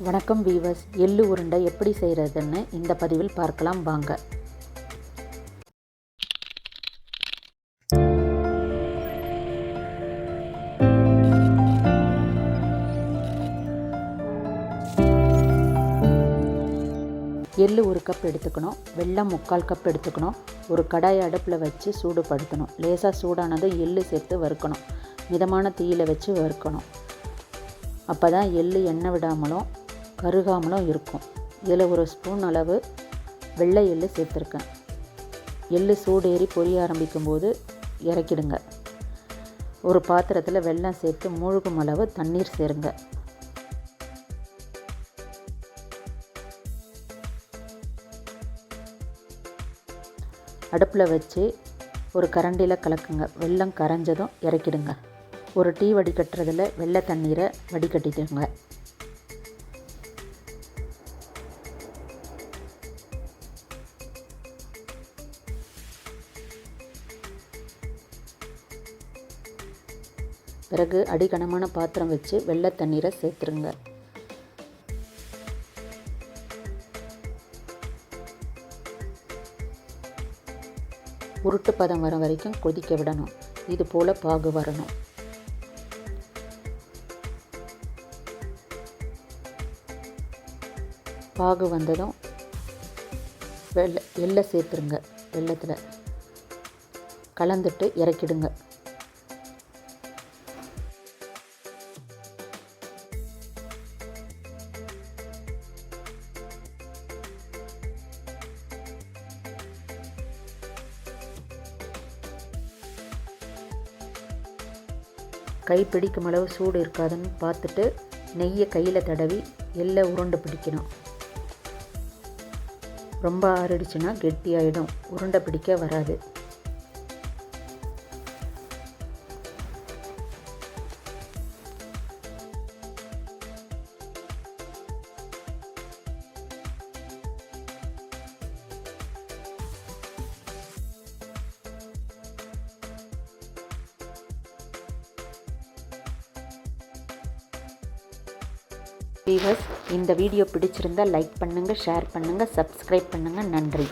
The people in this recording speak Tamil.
வணக்கம் வீவர்ஸ், எள்ளு உருண்டை எப்படி செய்கிறதுன்னு இந்த பதிவில் பார்க்கலாம் வாங்க. எள்ளு 1 கப் எடுத்துக்கணும், வெல்லம் 3/4 கப் எடுத்துக்கணும். ஒரு கடாயை அடுப்பில் வச்சு சூடுபடுத்தணும். லேசாக சூடானது எள்ளு சேர்த்து வறுக்கணும். மிதமான தீயில் வச்சு வறுக்கணும். அப்போ தான் எள்ளு எண்ணெய் விடாமலும் கருகாமலும் இருக்கும். இதில் 1 ஸ்பூன் அளவு வெள்ளை எள்ளு சேர்த்துருக்கேன். எள்ளு சூடேறி பொரிய ஆரம்பிக்கும் போது இறக்கிடுங்க. ஒரு பாத்திரத்தில் வெல்லம் சேர்த்து மூழ்கும் அளவு தண்ணீர் சேருங்க. அடுப்பில் வச்சு ஒரு கரண்டியில் கலக்குங்க. வெல்லம் கரைஞ்சதும் இறக்கிடுங்க. ஒரு டீ வடிகட்டுறதில் வெள்ளை தண்ணீரை வடிகட்டிடுங்க. பிறகு அடிகனமான பாத்திரம் வச்சு வெள்ளை தண்ணீரை சேர்த்துருங்க. உருட்டு பதம் வர வரைக்கும் கொதிக்க விடணும். இது போல் பாகு வரணும். பாகு வந்ததும் எள்ளை சேர்த்துருங்க. வெள்ளத்தில் கலந்துட்டு இறக்கிடுங்க. கை பிடிக்கும் அளவு சூடு இருக்காதுன்னு பார்த்துட்டு நெய்யை கையில் தடவி எள்ளை உருண்டை பிடிக்கணும். ரொம்ப ஆறிடுச்சுன்னா கெட்டியாயிடும், உருண்டை பிடிக்க வராது. வீவர்ஸ், இந்த வீடியோ பிடிச்சிருந்தால் லைக் பண்ணுங்கள், ஷேர் பண்ணுங்கள், சப்ஸ்கிரைப் பண்ணுங்கள். நன்றி.